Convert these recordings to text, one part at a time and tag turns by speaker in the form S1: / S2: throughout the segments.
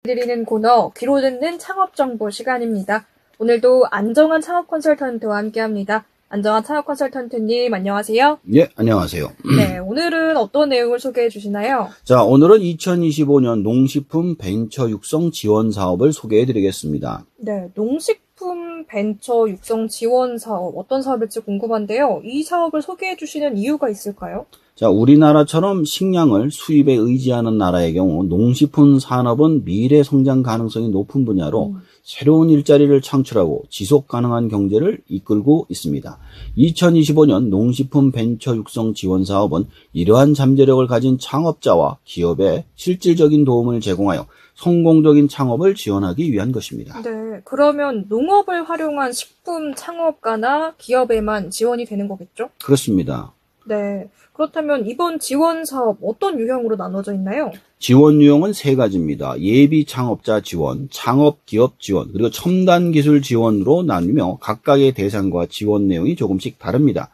S1: 드리는 코너 귀로 듣는 창업 정보 시간입니다. 오늘도 안정환 창업 컨설턴트와 함께합니다. 안정환 창업 컨설턴트님 안녕하세요.
S2: 예, 안녕하세요.
S1: 네, 오늘은 어떤 내용을 소개해 주시나요?
S2: 자, 오늘은 2025년 농식품 벤처 육성 지원 사업을 소개해 드리겠습니다.
S1: 네, 농식품 벤처 육성 지원 사업 어떤 사업일지 궁금한데요. 이 사업을 소개해 주시는 이유가 있을까요?
S2: 자, 우리나라처럼 식량을 수입에 의지하는 나라의 경우 농식품 산업은 미래 성장 가능성이 높은 분야로 새로운 일자리를 창출하고 지속 가능한 경제를 이끌고 있습니다. 2025년 농식품 벤처 육성 지원 사업은 이러한 잠재력을 가진 창업자와 기업에 실질적인 도움을 제공하여 성공적인 창업을 지원하기 위한 것입니다.
S1: 네, 그러면 농업을 활용한 식품 창업가나 기업에만 지원이 되는 거겠죠?
S2: 그렇습니다.
S1: 네, 그렇다면 이번 지원 사업 어떤 유형으로 나눠져 있나요?
S2: 지원 유형은 세 가지입니다. 예비 창업자 지원, 창업 기업 지원, 그리고 첨단 기술 지원으로 나누며 각각의 대상과 지원 내용이 조금씩 다릅니다.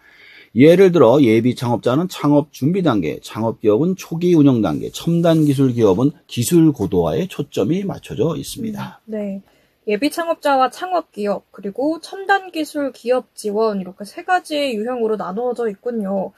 S2: 예를 들어 예비 창업자는 창업 준비 단계, 창업 기업은 초기 운영 단계, 첨단 기술 기업은 기술 고도화에 초점이 맞춰져 있습니다.
S1: 네. 예비 창업자와 창업 기업, 그리고 첨단 기술 기업 지원 이렇게 세 가지 유형으로 나누어져 있군요.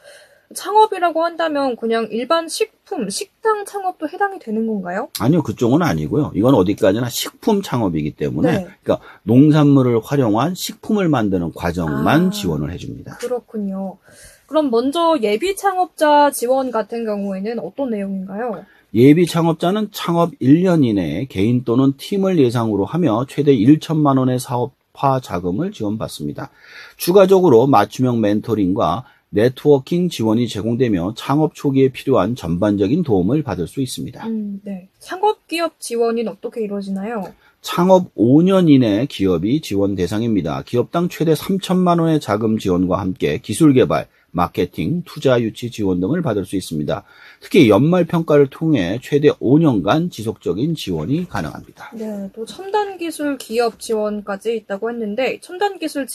S1: 창업이라고 한다면 그냥 일반 식품, 식당 창업도 해당이 되는 건가요?
S2: 아니요, 그쪽은 아니고요. 이건 어디까지나 식품 창업이기 때문에
S1: 네.
S2: 그러니까 농산물을 활용한 식품을 만드는 과정만 지원을 해줍니다.
S1: 그렇군요. 그럼 먼저 예비 창업자 지원 같은 경우에는 어떤 내용인가요?
S2: 예비 창업자는 창업 1년 이내에 개인 또는 팀을 예상으로 하며 최대 1천만 원의 사업화 자금을 지원받습니다. 추가적으로 맞춤형 멘토링과 네트워킹 지원이 제공되며 창업 초기에 필요한 전반적인 도움을 받을 수 있습니다.
S1: 네. 창업 기업 지원은 어떻게 이루어지나요?
S2: 창업 5년 이내 기업이 지원 대상입니다. 기업당 최대 3천만 원의 자금 지원과 함께 기술 개발, 마케팅, 투자 유치 지원 등을 받을 수 있습니다. 특히 연말 평가를 통해 최대 5년간 지속적인 지원이 가능합니다.
S1: 네, 또 첨단 기술 기업 지원까지 있다고 했는데 첨단 기술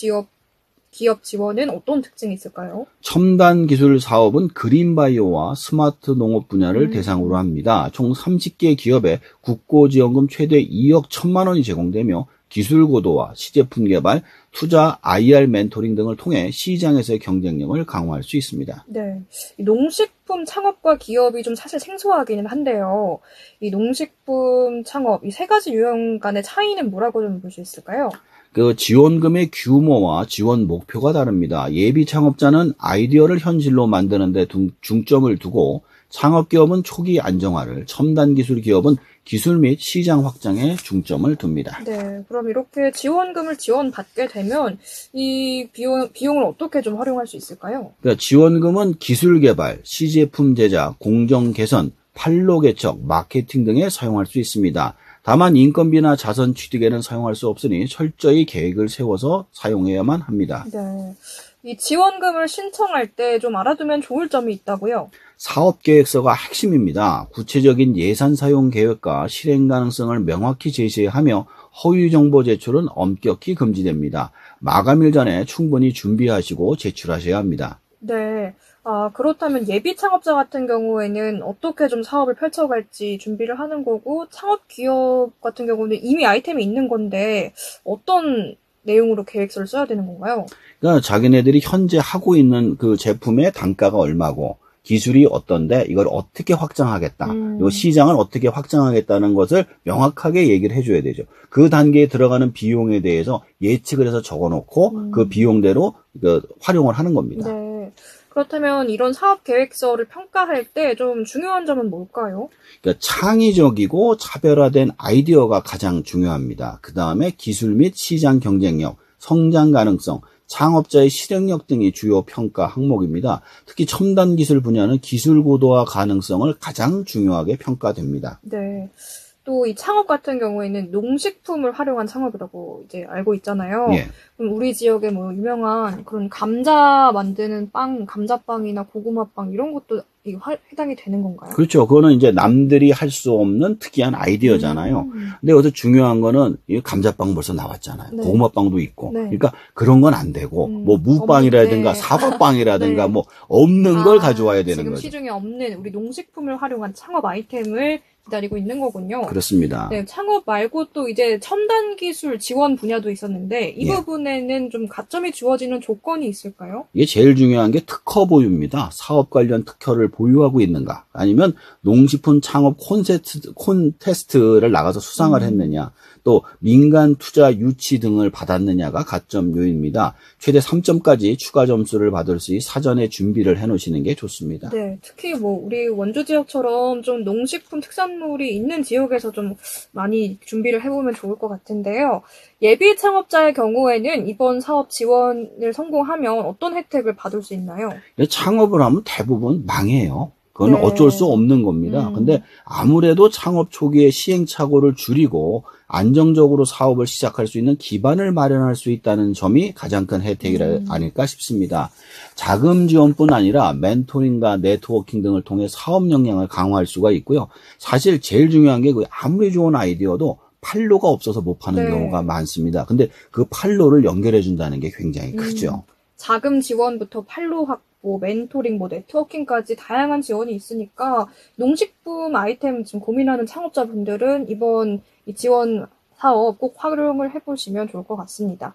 S1: 기업 지원은 어떤 특징이 있을까요?
S2: 첨단 기술 사업은 그린바이오와 스마트 농업 분야를 대상으로 합니다. 총 30개 기업에 국고지원금 최대 2억 1천만 원이 제공되며 기술 고도화, 시제품 개발, 투자, IR 멘토링 등을 통해 시장에서의 경쟁력을 강화할 수 있습니다.
S1: 네, 이 농식품 창업과 기업이 좀 사실 생소하기는 한데요. 이 농식품 창업, 이 세 가지 유형 간의 차이는 뭐라고 좀 볼 수 있을까요?
S2: 그 지원금의 규모와 지원 목표가 다릅니다. 예비 창업자는 아이디어를 현실로 만드는 데 중점을 두고 창업기업은 초기 안정화를, 첨단 기술 기업은 기술 및 시장 확장에 중점을 둡니다.
S1: 네, 그럼 이렇게 지원금을 지원받게 되면 이 비용을 어떻게 좀 활용할 수 있을까요?
S2: 그러니까 지원금은 기술 개발, 시제품 제작, 공정 개선, 판로 개척, 마케팅 등에 사용할 수 있습니다. 다만 인건비나 자선 취득에는 사용할 수 없으니 철저히 계획을 세워서 사용해야만 합니다.
S1: 네, 이 지원금을 신청할 때 좀 알아두면 좋을 점이 있다고요?
S2: 사업계획서가 핵심입니다. 구체적인 예산 사용 계획과 실행 가능성을 명확히 제시하며 허위 정보 제출은 엄격히 금지됩니다. 마감일 전에 충분히 준비하시고 제출하셔야 합니다.
S1: 네. 그렇다면 예비 창업자 같은 경우에는 어떻게 좀 사업을 펼쳐갈지 준비를 하는 거고, 창업 기업 같은 경우는 이미 아이템이 있는 건데, 어떤 내용으로 계획서를 써야 되는 건가요?
S2: 그러니까 자기네들이 현재 하고 있는 그 제품의 단가가 얼마고, 기술이 어떤데 이걸 어떻게 확장하겠다. 이 시장을 어떻게 확장하겠다는 것을 명확하게 얘기를 해줘야 되죠. 그 단계에 들어가는 비용에 대해서 예측을 해서 적어놓고 그 비용대로 활용을 하는 겁니다.
S1: 네. 그렇다면 이런 사업 계획서를 평가할 때 좀 중요한 점은 뭘까요?
S2: 그러니까 창의적이고 차별화된 아이디어가 가장 중요합니다. 그 다음에 기술 및 시장 경쟁력, 성장 가능성, 창업자의 실행력 등이 주요 평가 항목입니다. 특히 첨단 기술 분야는 기술 고도화 가능성을 가장 중요하게 평가됩니다.
S1: 네. 또 이 창업 같은 경우에는 농식품을 활용한 창업이라고 이제 알고 있잖아요.
S2: 예.
S1: 그럼 우리 지역에 뭐 유명한 그런 감자 만드는 빵, 감자빵이나 고구마빵 이런 것도 이게 해당이 되는 건가요?
S2: 그렇죠. 그거는 이제 남들이 할 수 없는 특이한 아이디어잖아요. 근데 여기서 중요한 거는 이 감자빵 벌써 나왔잖아요.
S1: 네.
S2: 고구마빵도 있고.
S1: 네.
S2: 그러니까 그런 건 안 되고 뭐 무빵이라든가
S1: 없는데.
S2: 사과빵이라든가
S1: 네.
S2: 뭐 없는 걸 가져와야 되는
S1: 지금
S2: 거죠.
S1: 시중에 없는 우리 농식품을 활용한 창업 아이템을 기다리고 있는 거군요.
S2: 그렇습니다.
S1: 네, 창업 말고 또 이제 첨단 기술 지원 분야도 있었는데 이
S2: 예.
S1: 부분에는 좀 가점이 주어지는 조건이 있을까요?
S2: 이게 제일 중요한 게 특허 보유입니다. 사업 관련 특허를 보유하고 있는가, 아니면 농식품 창업 콘테스트를 나가서 수상을 했느냐, 또 민간 투자 유치 등을 받았느냐가 가점 요인입니다. 최대 3점까지 추가 점수를 받을 수 있게 사전에 준비를 해놓으시는 게 좋습니다.
S1: 네, 특히 뭐 우리 원주 지역처럼 좀 농식품 특산물이 있는 지역에서 좀 많이 준비를 해보면 좋을 것 같은데요. 예비 창업자의 경우에는 이번 사업 지원을 성공하면 어떤 혜택을 받을 수 있나요?
S2: 창업을 하면 대부분 망해요. 그건
S1: 네.
S2: 어쩔 수 없는 겁니다. 근데 아무래도 창업 초기에 시행착오를 줄이고 안정적으로 사업을 시작할 수 있는 기반을 마련할 수 있다는 점이 가장 큰 혜택이 아닐까 싶습니다. 자금 지원뿐 아니라 멘토링과 네트워킹 등을 통해 사업 역량을 강화할 수가 있고요. 사실 제일 중요한 게 아무리 좋은 아이디어도 판로가 없어서 못 파는
S1: 네.
S2: 경우가 많습니다. 근데 그 판로를 연결해 준다는 게 굉장히 크죠.
S1: 자금 지원부터 판로 확보, 멘토링, 네트워킹까지 다양한 지원이 있으니까 농식품 아이템 지금 고민하는 창업자분들은 이번 이 지원 사업 꼭 활용을 해보시면 좋을 것 같습니다.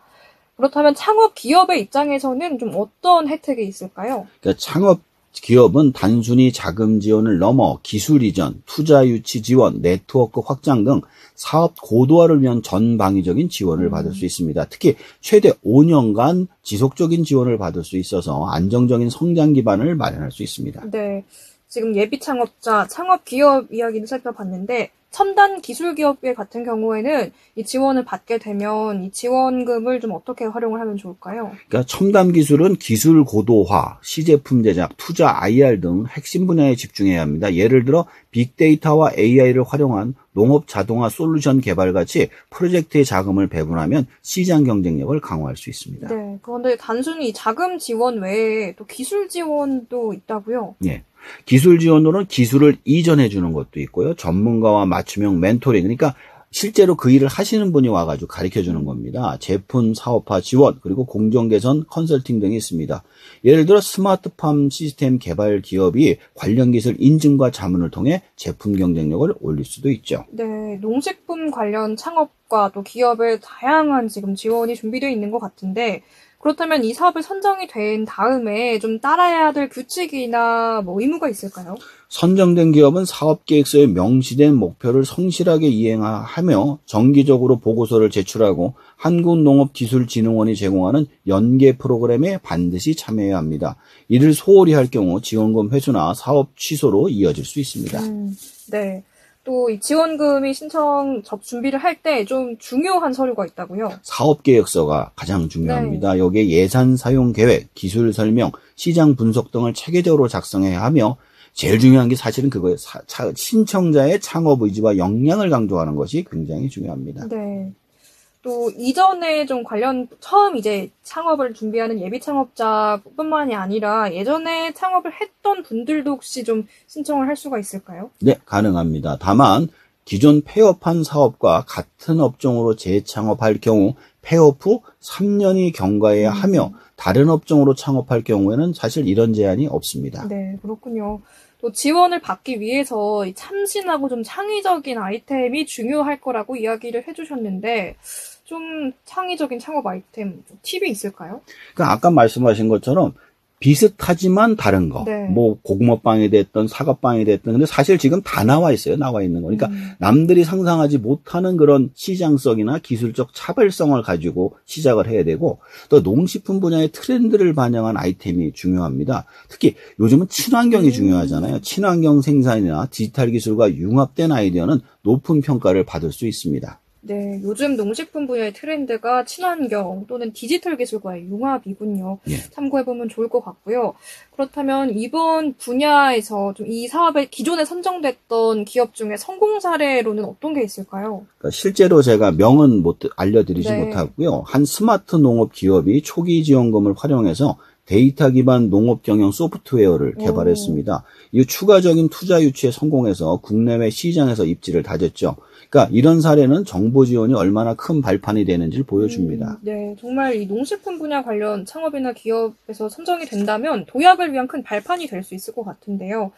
S1: 그렇다면 창업 기업의 입장에서는 좀 어떤 혜택이 있을까요?
S2: 그러니까 창업 기업은 단순히 자금 지원을 넘어 기술 이전, 투자 유치 지원, 네트워크 확장 등 사업 고도화를 위한 전방위적인 지원을 받을 수 있습니다. 특히 최대 5년간 지속적인 지원을 받을 수 있어서 안정적인 성장 기반을 마련할 수 있습니다.
S1: 네, 지금 예비 창업자, 창업 기업 이야기를 살펴봤는데 첨단 기술 기업 같은 경우에는 이 지원을 받게 되면 이 지원금을 좀 어떻게 활용을 하면 좋을까요?
S2: 그러니까 첨단 기술은 기술 고도화, 시제품 제작, 투자 IR 등 핵심 분야에 집중해야 합니다. 예를 들어 빅데이터와 AI를 활용한 농업 자동화 솔루션 개발 같이 프로젝트의 자금을 배분하면 시장 경쟁력을 강화할 수 있습니다.
S1: 네, 그런데 단순히 자금 지원 외에 또 기술 지원도 있다고요?
S2: 예. 기술 지원으로는 기술을 이전해 주는 것도 있고요. 전문가와 맞춤형 멘토링, 그러니까 실제로 그 일을 하시는 분이 와가지고 가르쳐 주는 겁니다. 제품 사업화 지원, 그리고 공정 개선 컨설팅 등이 있습니다. 예를 들어 스마트팜 시스템 개발 기업이 관련 기술 인증과 자문을 통해 제품 경쟁력을 올릴 수도 있죠.
S1: 네, 농식품 관련 창업과 또 기업의 다양한 지금 지원이 준비되어 있는 것 같은데 그렇다면 이 사업을 선정이 된 다음에 좀 따라야 될 규칙이나 뭐 의무가 있을까요?
S2: 선정된 기업은 사업계획서에 명시된 목표를 성실하게 이행하며 정기적으로 보고서를 제출하고 한국농업기술진흥원이 제공하는 연계 프로그램에 반드시 참여해야 합니다. 이를 소홀히 할 경우 지원금 회수나 사업 취소로 이어질 수 있습니다.
S1: 네. 또 이 지원금이 신청 준비를 할 때 좀 중요한 서류가 있다고요?
S2: 사업계획서가 가장 중요합니다.
S1: 네.
S2: 여기에 예산 사용 계획, 기술 설명, 시장 분석 등을 체계적으로 작성해야 하며 제일 중요한 게 사실은 그거예요. 신청자의 창업 의지와 역량을 강조하는 것이 굉장히 중요합니다.
S1: 네. 또 이전에 좀 처음 이제 창업을 준비하는 예비 창업자뿐만이 아니라 예전에 창업을 했던 분들도 혹시 좀 신청을 할 수가 있을까요?
S2: 네, 가능합니다. 다만 기존 폐업한 사업과 같은 업종으로 재창업할 경우 폐업 후 3년이 경과해야 하며 다른 업종으로 창업할 경우에는 사실 이런 제한이 없습니다.
S1: 네, 그렇군요. 또 지원을 받기 위해서 참신하고 좀 창의적인 아이템이 중요할 거라고 이야기를 해주셨는데 좀 창의적인 창업 아이템 팁이 있을까요?
S2: 그러니까 아까 말씀하신 것처럼 비슷하지만 다른 거.
S1: 네.
S2: 뭐 고구마빵이 됐든 사과빵이 됐든 근데 사실 지금 다 나와 있어요. 나와 있는 거. 그러니까 남들이 상상하지 못하는 그런 시장성이나 기술적 차별성을 가지고 시작을 해야 되고 또 농식품 분야의 트렌드를 반영한 아이템이 중요합니다. 특히 요즘은 친환경이 중요하잖아요. 친환경 생산이나 디지털 기술과 융합된 아이디어는 높은 평가를 받을 수 있습니다.
S1: 네, 요즘 농식품 분야의 트렌드가 친환경 또는 디지털 기술과의 융합이군요.
S2: 예.
S1: 참고해보면 좋을 것 같고요. 그렇다면 이번 분야에서 좀 이 사업에 기존에 선정됐던 기업 중에 성공 사례로는 어떤 게 있을까요?
S2: 그러니까 실제로 제가 명은 알려드리지
S1: 네.
S2: 못하고요. 한 스마트 농업 기업이 초기 지원금을 활용해서 데이터 기반 농업 경영 소프트웨어를 개발했습니다. 이 추가적인 투자 유치에 성공해서 국내외 시장에서 입지를 다졌죠. 그러니까 이런 사례는 정보 지원이 얼마나 큰 발판이 되는지를 보여줍니다.
S1: 네, 정말 이 농식품 분야 관련 창업이나 기업에서 선정이 된다면 도약을 위한 큰 발판이 될 수 있을 것 같은데요.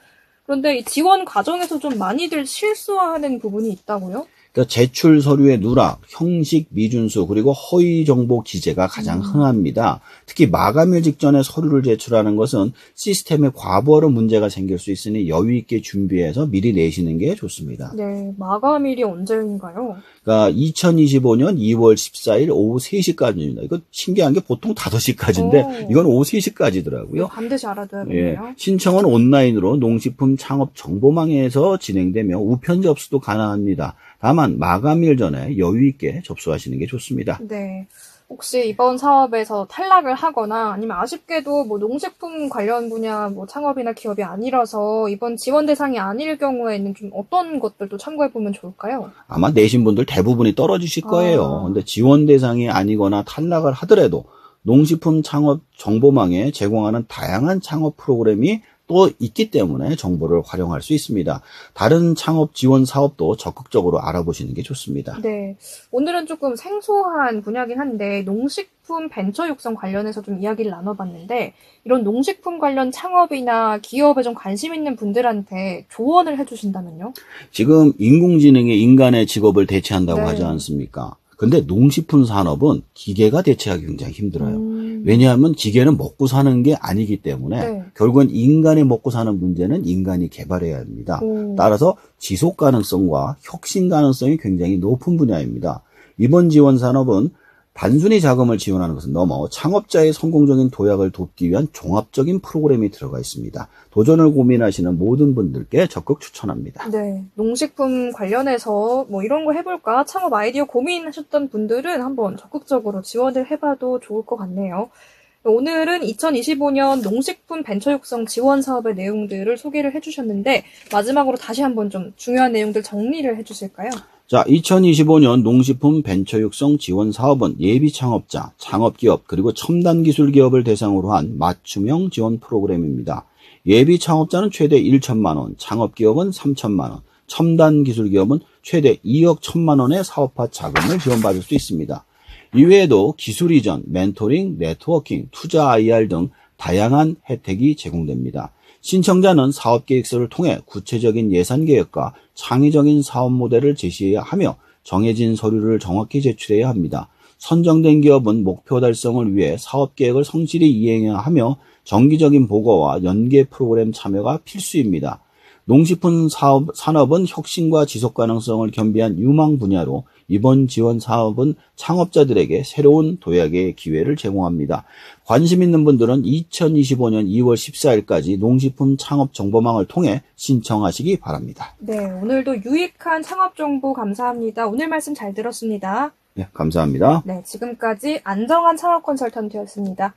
S1: 그런데 이 지원 과정에서 좀 많이들 실수하는 부분이 있다고요?
S2: 그러니까 제출 서류의 누락, 형식 미준수, 그리고 허위 정보 기재가 가장 흔합니다. 특히 마감일 직전에 서류를 제출하는 것은 시스템에 과부하로 문제가 생길 수 있으니 여유 있게 준비해서 미리 내시는 게 좋습니다.
S1: 네, 마감일이 언제인가요?
S2: 그러니까 2025년 2월 14일 오후 3시까지입니다. 이거 신기한 게 보통 5시까지인데 이건 오후 3시까지더라고요.
S1: 반드시 알아둬야겠네요.
S2: 신청은 온라인으로 농식품 창업 정보망에서 진행되며 우편 접수도 가능합니다. 다만 마감일 전에 여유 있게 접수하시는 게 좋습니다.
S1: 네. 혹시 이번 사업에서 탈락을 하거나 아니면 아쉽게도 뭐 농식품 관련 분야 뭐 창업이나 기업이 아니라서 이번 지원 대상이 아닐 경우에는 좀 어떤 것들도 참고해 보면 좋을까요?
S2: 아마 내신 분들 대부분이 떨어지실 거예요. 근데 지원 대상이 아니거나 탈락을 하더라도 농식품 창업 정보망에 제공하는 다양한 창업 프로그램이 또 있기 때문에 정보를 활용할 수 있습니다. 다른 창업 지원 사업도 적극적으로 알아보시는 게 좋습니다.
S1: 네. 오늘은 조금 생소한 분야긴 한데 농식품 벤처 육성 관련해서 좀 이야기를 나눠봤는데 이런 농식품 관련 창업이나 기업에 좀 관심 있는 분들한테 조언을 해주신다면요?
S2: 지금 인공지능이 인간의 직업을 대체한다고
S1: 네.
S2: 하지 않습니까? 근데 농식품 산업은 기계가 대체하기 굉장히 힘들어요. 왜냐하면 기계는 먹고 사는 게 아니기 때문에 결국은 인간이 먹고 사는 문제는 인간이 개발해야 합니다. 따라서 지속 가능성과 혁신 가능성이 굉장히 높은 분야입니다. 이번 지원 산업은 단순히 자금을 지원하는 것은 넘어 창업자의 성공적인 도약을 돕기 위한 종합적인 프로그램이 들어가 있습니다. 도전을 고민하시는 모든 분들께 적극 추천합니다.
S1: 네, 농식품 관련해서 뭐 이런 거 해볼까 창업 아이디어 고민하셨던 분들은 한번 적극적으로 지원을 해봐도 좋을 것 같네요. 오늘은 2025년 농식품 벤처 육성 지원 사업의 내용들을 소개를 해주셨는데 마지막으로 다시 한번 좀 중요한 내용들 정리를 해주실까요?
S2: 자, 2025년 농식품 벤처 육성 지원 사업은 예비 창업자, 창업기업, 그리고 첨단 기술 기업을 대상으로 한 맞춤형 지원 프로그램입니다. 예비 창업자는 최대 1천만 원, 창업기업은 3천만 원, 첨단 기술 기업은 최대 2억 1천만 원의 사업화 자금을 지원받을 수 있습니다. 이외에도 기술 이전, 멘토링, 네트워킹, 투자 IR 등 다양한 혜택이 제공됩니다. 신청자는 사업계획서를 통해 구체적인 예산 계획과 창의적인 사업 모델을 제시해야 하며 정해진 서류를 정확히 제출해야 합니다. 선정된 기업은 목표 달성을 위해 사업계획을 성실히 이행해야 하며 정기적인 보고와 연계 프로그램 참여가 필수입니다. 농식품 산업은 혁신과 지속 가능성을 겸비한 유망 분야로 이번 지원 사업은 창업자들에게 새로운 도약의 기회를 제공합니다. 관심 있는 분들은 2025년 2월 14일까지 농식품 창업 정보망을 통해 신청하시기 바랍니다.
S1: 네, 오늘도 유익한 창업 정보 감사합니다. 오늘 말씀 잘 들었습니다.
S2: 네, 감사합니다.
S1: 네, 지금까지 안정환 창업 컨설턴트였습니다.